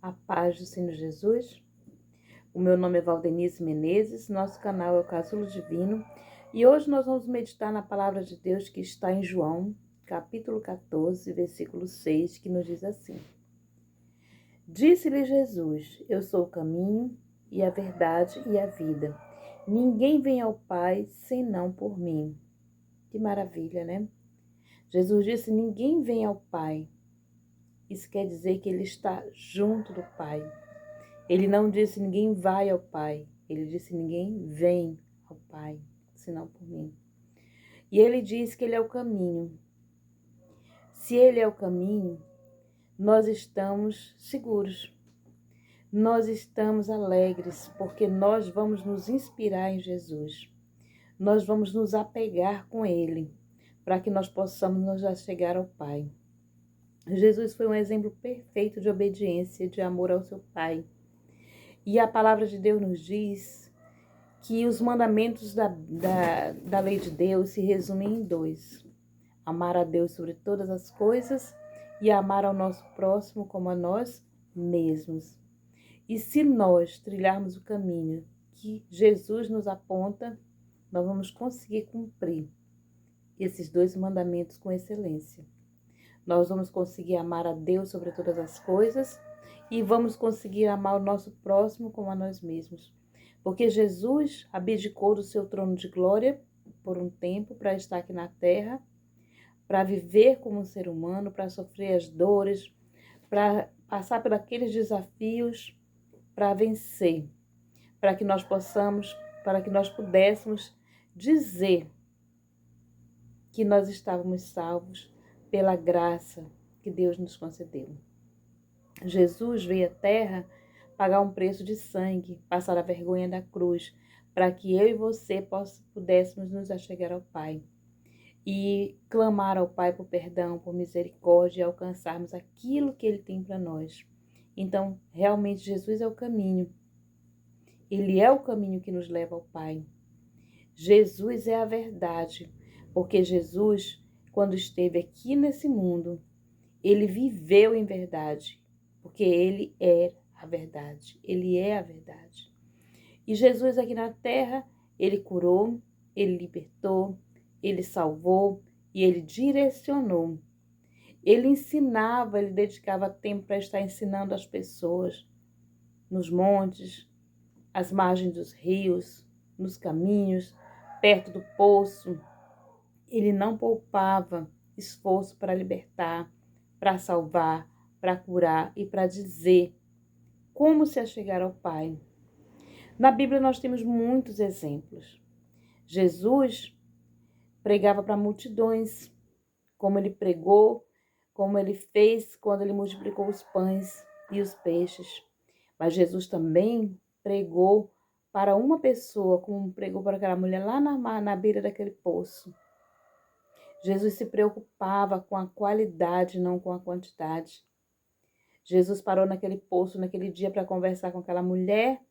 A paz do Senhor Jesus. O meu nome é Valdenice Menezes, nosso canal é o Casulo Divino e hoje nós vamos meditar na palavra de Deus que está em João, capítulo 14, versículo 6, que nos diz assim: Disse-lhe Jesus, eu sou o caminho e a verdade e a vida. Ninguém vem ao Pai senão por mim. Que maravilha, né? Jesus disse, ninguém vem ao Pai. Isso quer dizer que ele está junto do Pai. Ele não disse ninguém vai ao Pai. Ele disse ninguém vem ao Pai, senão por mim. E ele diz que ele é o caminho. Se ele é o caminho, nós estamos seguros. Nós estamos alegres, porque nós vamos nos inspirar em Jesus. Nós vamos nos apegar com ele, para que nós possamos nos chegar ao Pai. Jesus foi um exemplo perfeito de obediência, de amor ao seu Pai. E a palavra de Deus nos diz que os mandamentos da lei de Deus se resumem em dois: amar a Deus sobre todas as coisas e amar ao nosso próximo como a nós mesmos. E se nós trilharmos o caminho que Jesus nos aponta, nós vamos conseguir cumprir esses dois mandamentos com excelência. Nós vamos conseguir amar a Deus sobre todas as coisas e vamos conseguir amar o nosso próximo como a nós mesmos. Porque Jesus abdicou do seu trono de glória por um tempo para estar aqui na terra, para viver como um ser humano, para sofrer as dores, para passar por aqueles desafios, para vencer, para que nós pudéssemos dizer que nós estávamos salvos pela graça que Deus nos concedeu. Jesus veio à terra pagar um preço de sangue, passar a vergonha da cruz, para que eu e você pudéssemos nos achegar ao Pai e clamar ao Pai por perdão, por misericórdia e alcançarmos aquilo que Ele tem para nós. Então, realmente, Jesus é o caminho. Ele é o caminho que nos leva ao Pai. Jesus é a verdade, porque Jesus, quando esteve aqui nesse mundo, Ele viveu em verdade, porque Ele é a verdade. Ele é a verdade. E Jesus aqui na terra, Ele curou, Ele libertou, Ele salvou e Ele direcionou. Ele ensinava, Ele dedicava tempo para estar ensinando as pessoas nos montes, às margens dos rios, nos caminhos, perto do poço. Ele não poupava esforço para libertar, para salvar, para curar e para dizer como se achegar ao Pai. Na Bíblia nós temos muitos exemplos. Jesus pregava para multidões, como ele pregou, como ele fez quando ele multiplicou os pães e os peixes. Mas Jesus também pregou para uma pessoa, como pregou para aquela mulher lá na beira daquele poço. Jesus se preocupava com a qualidade, não com a quantidade. Jesus parou naquele poço, naquele dia, para conversar com aquela mulher,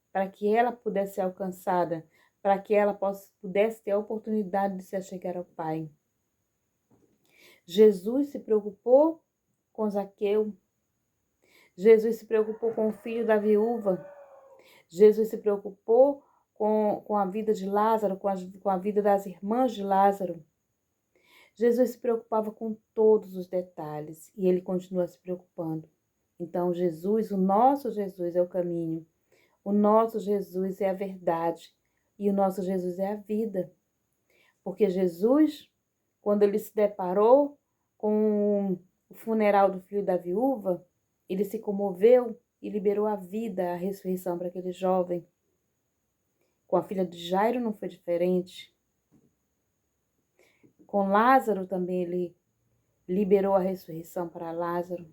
para que ela pudesse ser alcançada, para que ela pudesse ter a oportunidade de se achegar ao Pai. Jesus se preocupou com Zaqueu. Jesus se preocupou com o filho da viúva. Jesus se preocupou com a vida de Lázaro, com a vida das irmãs de Lázaro. Jesus se preocupava com todos os detalhes e ele continua se preocupando. Então, Jesus, o nosso Jesus é o caminho, o nosso Jesus é a verdade e o nosso Jesus é a vida. Porque Jesus, quando ele se deparou com o funeral do filho da viúva, ele se comoveu e liberou a vida, a ressurreição para aquele jovem. Com a filha de Jairo não foi diferente. Com Lázaro também ele liberou a ressurreição para Lázaro.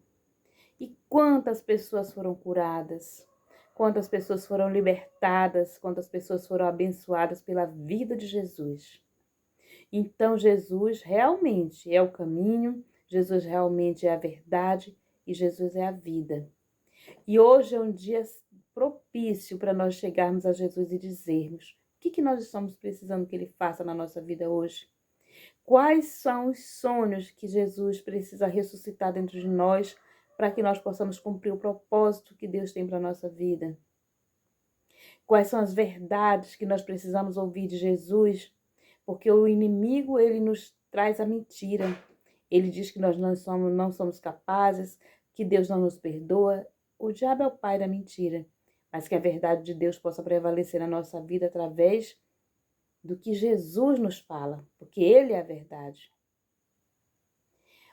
E quantas pessoas foram curadas, quantas pessoas foram libertadas, quantas pessoas foram abençoadas pela vida de Jesus. Então Jesus realmente é o caminho, Jesus realmente é a verdade e Jesus é a vida. E hoje é um dia propício para nós chegarmos a Jesus e dizermos o que nós estamos precisando que Ele faça na nossa vida hoje. Quais são os sonhos que Jesus precisa ressuscitar dentro de nós para que nós possamos cumprir o propósito que Deus tem para a nossa vida. Quais são as verdades que nós precisamos ouvir de Jesus, porque o inimigo, ele nos traz a mentira. Ele diz que nós não somos capazes, que Deus não nos perdoa. O diabo é o pai da mentira, mas que a verdade de Deus possa prevalecer na nossa vida através do que Jesus nos fala, porque Ele é a verdade.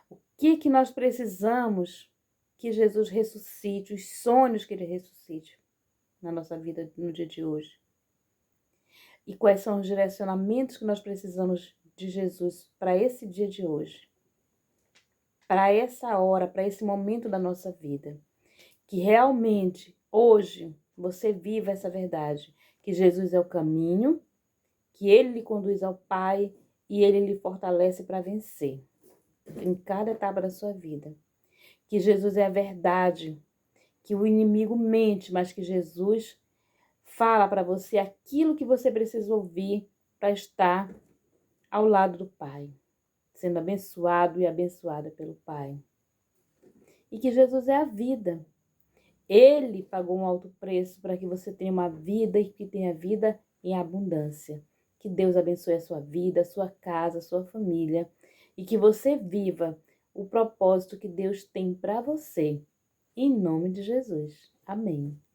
O que nós precisamos que Jesus ressuscite, os sonhos que Ele ressuscite na nossa vida no dia de hoje? E quais são os direcionamentos que nós precisamos de Jesus para esse dia de hoje? Para essa hora, para esse momento da nossa vida. Que realmente, hoje, você viva essa verdade. Que Jesus é o caminho, que Ele lhe conduz ao Pai e Ele lhe fortalece para vencer em cada etapa da sua vida. Que Jesus é a verdade, que o inimigo mente, mas que Jesus fala para você aquilo que você precisa ouvir para estar ao lado do Pai, sendo abençoado e abençoada pelo Pai. E que Jesus é a vida. Ele pagou um alto preço para que você tenha uma vida e que tenha vida em abundância. Que Deus abençoe a sua vida, a sua casa, a sua família e que você viva o propósito que Deus tem para você. Em nome de Jesus. Amém.